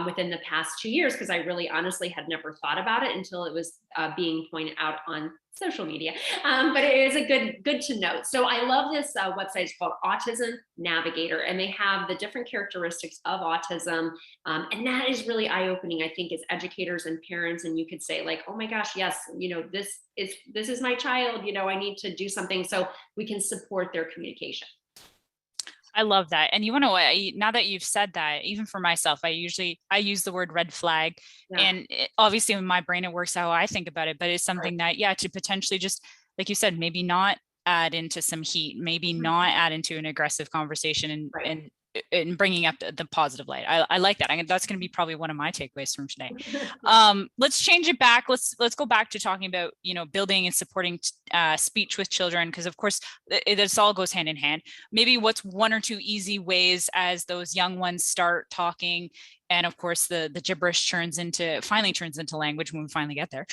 Speaker 3: within the past 2 years, because I really honestly had never thought about it until it was being pointed out on social media. But it is a good to note. So I love this website. It's called Autism Navigator, and they have the different characteristics of autism. And that is really eye-opening, I think, as educators and parents. And you could say like, oh my gosh, yes, this is my child, I need to do something, so we can support their communication.
Speaker 1: I love that. And you want to know, now that you've said that, even for myself, I use the word red flag, and obviously in my brain, it works how I think about it, but it's something that, to potentially just, like you said, maybe not add into some heat, maybe not add into an aggressive conversation, and bringing up the positive light. I like that. That's going to be probably one of my takeaways from today. Let's change it back. Let's go back to talking about, building and supporting speech with children, because of course this all goes hand in hand. Maybe what's one or two easy ways as those young ones start talking, and of course the gibberish finally turns into language when we finally get there,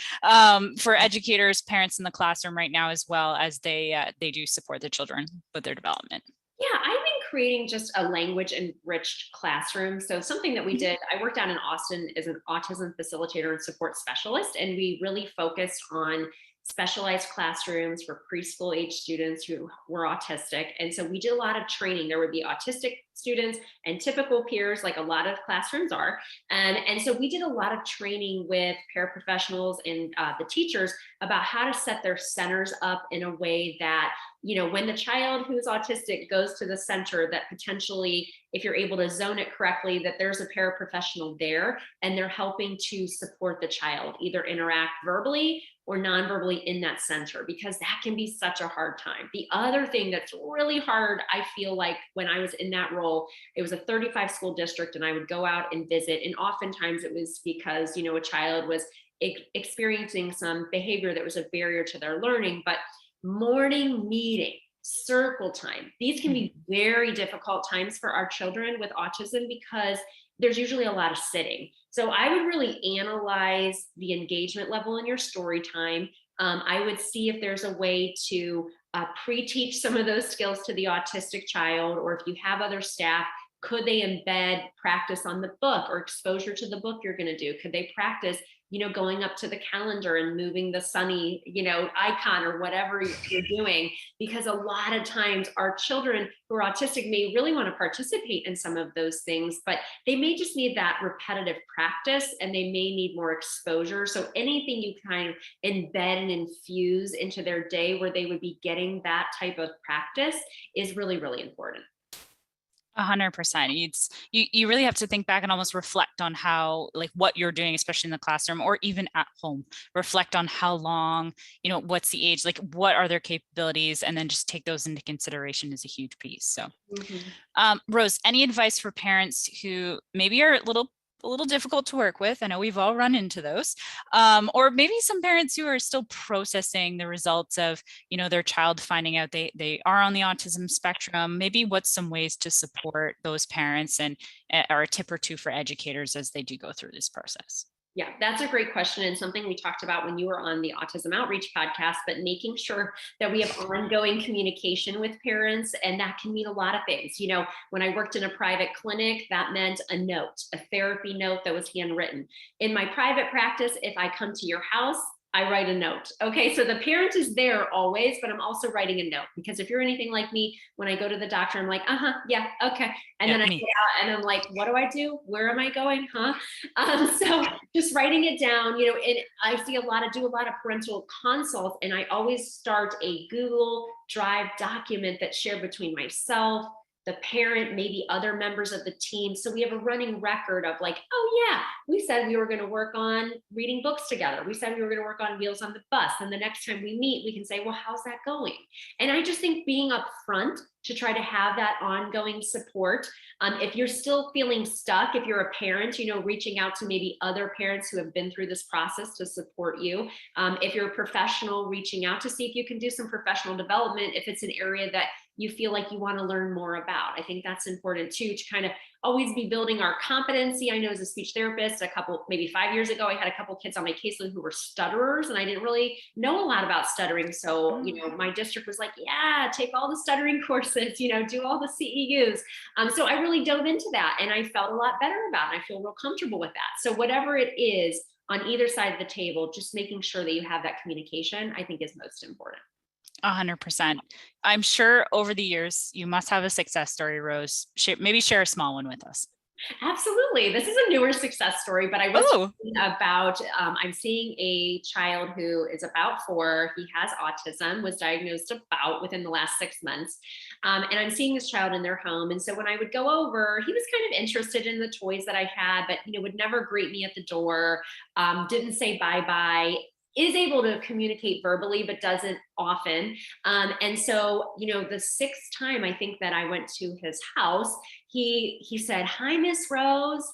Speaker 1: for educators, parents in the classroom right now, as well as they do support the children with their development.
Speaker 3: Yeah, I've been creating just a language enriched classroom. So something that we did, I worked out in Austin as an autism facilitator and support specialist, and we really focused on specialized classrooms for preschool age students who were autistic. And so we did a lot of training. There would be autistic students and typical peers, like a lot of classrooms are. And so we did a lot of training with paraprofessionals and the teachers about how to set their centers up in a way that, when the child who's autistic goes to the center, that potentially, if you're able to zone it correctly, that there's a paraprofessional there and they're helping to support the child, either interact verbally or non-verbally in that center, because that can be such a hard time. The other thing that's really hard, I feel like, when I was in that role, it was a 35 school district, and I would go out and visit. And oftentimes it was because, a child was experiencing some behavior that was a barrier to their learning. But morning meeting, circle time, these can be very difficult times for our children with autism, because there's usually a lot of sitting. So I would really analyze the engagement level in your story time. I would see if there's a way to pre-teach some of those skills to the autistic child, or if you have other staff, could they embed practice on the book or exposure to the book you're going to do? Could they practice, going up to the calendar and moving the sunny, icon or whatever you're doing? Because a lot of times our children who are autistic may really want to participate in some of those things, but they may just need that repetitive practice, and they may need more exposure. So anything you kind of embed and infuse into their day where they would be getting that type of practice is really, really important.
Speaker 1: 100%. You really have to think back and almost reflect on how, like, what you're doing, especially in the classroom or even at home. Reflect on how long, what's the age, like what are their capabilities, and then just take those into consideration is a huge piece. So, Rose, any advice for parents who maybe are a little difficult to work with? I know we've all run into those, or maybe some parents who are still processing the results of, their child finding out they are on the autism spectrum. Maybe what's some ways to support those parents, and or a tip or two for educators as they do go through this process?
Speaker 3: Yeah, that's a great question, and something we talked about when you were on the Autism Outreach podcast, but making sure that we have ongoing communication with parents. And that can mean a lot of things. When I worked in a private clinic, that meant a note, a therapy note that was handwritten. In my private practice, if I come to your house, I write a note. Okay, so the parent is there always, but I'm also writing a note, because if you're anything like me, when I go to the doctor, I'm like, yeah, okay. And then I get out and I'm like, what do I do? Where am I going? So just writing it down, and I do a lot of parental consults, and I always start a Google Drive document that's shared between myself, the parent, maybe other members of the team. So we have a running record of like, oh yeah, we said we were going to work on reading books together. We said we were going to work on Wheels on the Bus. And the next time we meet, we can say, well, how's that going? And I just think being upfront to try to have that ongoing support. If you're still feeling stuck, if you're a parent, reaching out to maybe other parents who have been through this process to support you. If you're a professional, reaching out to see if you can do some professional development, if it's an area that you feel like you want to learn more about. I think that's important too, to kind of always be building our competency. I know as a speech therapist, maybe 5 years ago, I had a couple kids on my caseload who were stutterers, and I didn't really know a lot about stuttering. So, my district was like, yeah, take all the stuttering courses. courses, do all the CEUs. So I really dove into that, and I felt a lot better about it. I feel real comfortable with that. So whatever it is on either side of the table, just making sure that you have that communication, I think, is most important.
Speaker 1: 100%. I'm sure over the years, you must have a success story, Rose. Maybe share a small one with us.
Speaker 3: Absolutely. This is a newer success story, but I was talking about, I'm seeing a child who is about 4. He has autism, was diagnosed about within the last 6 months. And I'm seeing this child in their home. And so when I would go over, he was kind of interested in the toys that I had, but, would never greet me at the door, didn't say bye-bye, is able to communicate verbally, but doesn't often. And so, the 6th time I think that I went to his house, he said, "Hi, Miss Rose."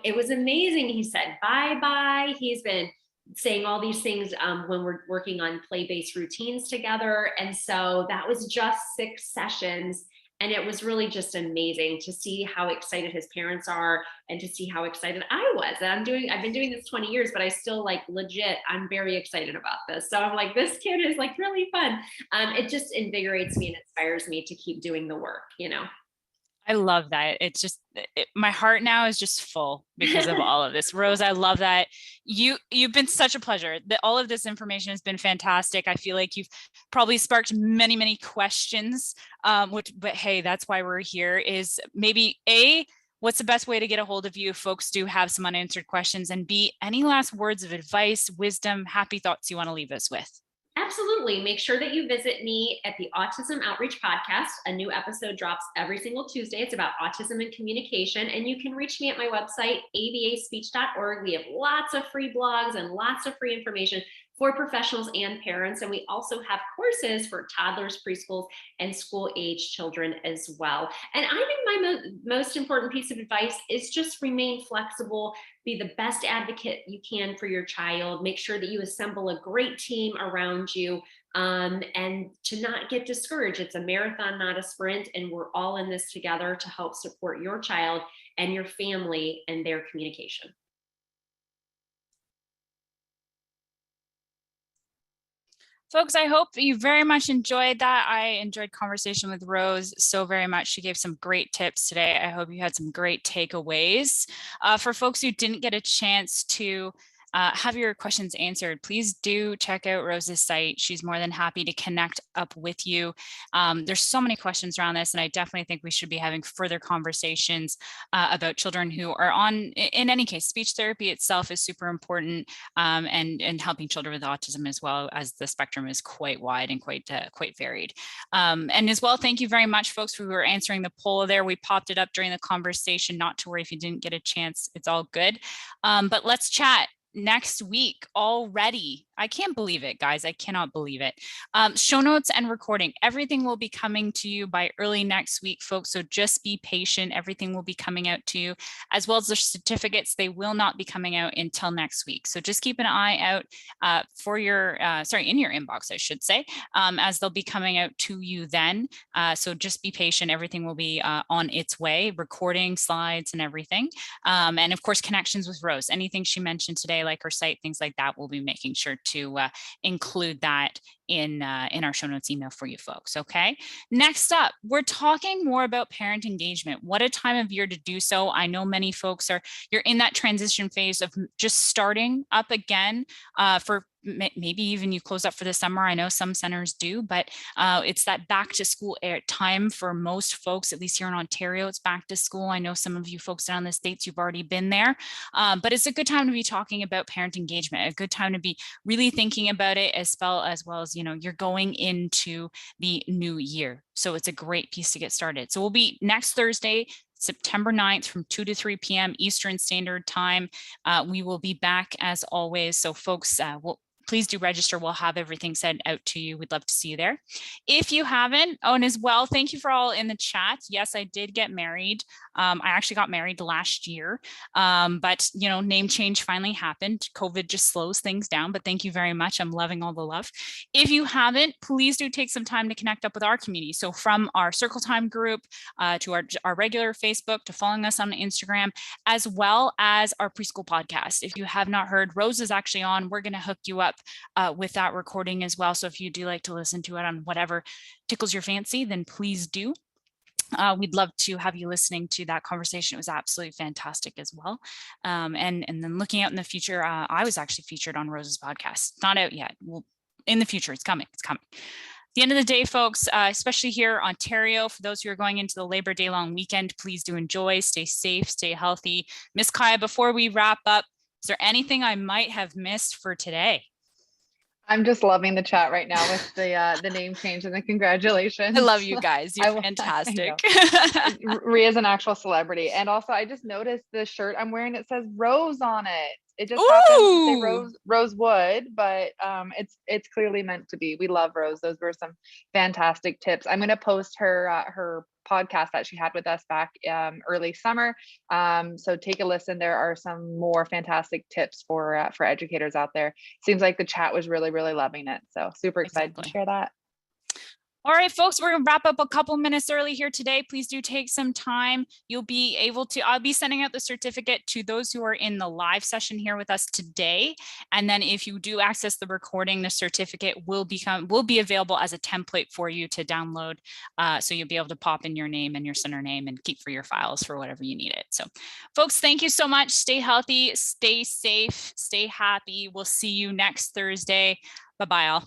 Speaker 3: It was amazing. He said, "Bye-bye." He's been saying all these things when we're working on play-based routines together. And so that was just 6 sessions. And it was really just amazing to see how excited his parents are and to see how excited I was. And I've been doing this 20 years, but I still legit, I'm very excited about this. So I'm like, this kid is really fun. It just invigorates me and inspires me to keep doing the work,
Speaker 1: I love that. It's just, my heart now is just full because of all of this. Rose, I love that. You've been such a pleasure. All of this information has been fantastic. I feel like you've probably sparked many, many questions, but hey, that's why we're here. Is maybe what's the best way to get a hold of you if folks do have some unanswered questions, and B, any last words of advice, wisdom, happy thoughts you want to leave us with?
Speaker 3: Absolutely. Make sure that you visit me at the Autism Outreach Podcast. A new episode drops every single Tuesday. It's about autism and communication. And you can reach me at my website, avaspeech.org. We have lots of free blogs and lots of free information for professionals and parents. And we also have courses for toddlers, preschools, and school-age children as well. And I think my most important piece of advice is just remain flexible, be the best advocate you can for your child, make sure that you assemble a great team around you, and to not get discouraged. It's a marathon, not a sprint, and we're all in this together to help support your child and your family and their communication.
Speaker 1: Folks, I hope you very much enjoyed that. I enjoyed conversation with Rose so very much. She gave some great tips today. I hope you had some great takeaways. For folks who didn't get a chance to have your questions answered, please do check out Rose's site. She's more than happy to connect up with you. There's so many questions around this, and I definitely think we should be having further conversations about children who are in any case, speech therapy itself is super important, and helping children with autism as well, as the spectrum is quite wide and quite varied. And as well, thank you very much, folks, who were answering the poll there. We popped it up during the conversation. Not to worry if you didn't get a chance, it's all good. But let's chat next week already. I can't believe it, guys. I cannot believe it. Show notes and recording. Everything will be coming to you by early next week, folks. So just be patient. Everything will be coming out to you, as well as the certificates. They will not be coming out until next week. So just keep an eye out for your, in your inbox, I should say, as they'll be coming out to you then. So just be patient. Everything will be on its way, recording, slides, and everything. And of course, connections with Rose. Anything she mentioned today, like her site, things like that, we'll be making sure to include that in our show notes email for you folks. Okay. Next up, we're talking more about parent engagement. What a time of year to do so. I know many folks you're in that transition phase of just starting up again for maybe even you close up for the summer. I know some centers do, but it's that back to school time for most folks, at least here in Ontario, it's back to school. I know some of you folks down in the States, you've already been there, but it's a good time to be talking about parent engagement, a good time to be really thinking about it as well as, you're going into the new year. So it's a great piece to get started. So we'll be next Thursday, September 9th from 2 to 3 p.m. Eastern Standard Time. We will be back as always. So folks, please do register. We'll have everything sent out to you. We'd love to see you there. If you haven't, and as well, thank you for all in the chat. Yes, I did get married. I actually got married last year, but name change finally happened. COVID just slows things down, but thank you very much. I'm loving all the love. If you haven't, please do take some time to connect up with our community. So from our Circle Time group to our regular Facebook, to following us on Instagram, as well as our preschool podcast. If you have not heard, Rose is actually on. We're going to hook you up with that recording as well. So if you do like to listen to it on whatever tickles your fancy, then please do. We'd love to have you listening to that conversation. It was absolutely fantastic as well. And then looking out in the future, I was actually featured on Rose's podcast. Not out yet. Well, in the future, it's coming. It's coming. At the end of the day, folks, especially here, Ontario, for those who are going into the Labor Day long weekend, please do enjoy, stay safe, stay healthy. Miss Kaya, before we wrap up, is there anything I might have missed for today?
Speaker 2: I'm just loving the chat right now with the name change and the congratulations.
Speaker 1: I love you guys. You're fantastic.
Speaker 2: Ria's an actual celebrity. And also I just noticed the shirt I'm wearing, it says Rose on it. It just happens to say Rosewood, but it's clearly meant to be. We love Rose. Those were some fantastic tips. I'm going to post her podcast that she had with us back early summer. So take a listen. There are some more fantastic tips for educators out there. Seems like the chat was really, really loving it. So super excited to share that.
Speaker 1: All right, folks, we're going to wrap up a couple minutes early here today. Please do take some time. You'll be able to, I'll be sending out the certificate to those who are in the live session here with us today. And then if you do access the recording, the certificate will be available as a template for you to download. So you'll be able to pop in your name and your center name and keep for your files for whatever you need it. So folks, thank you so much. Stay healthy, stay safe, stay happy. We'll see you next Thursday. Bye-bye all.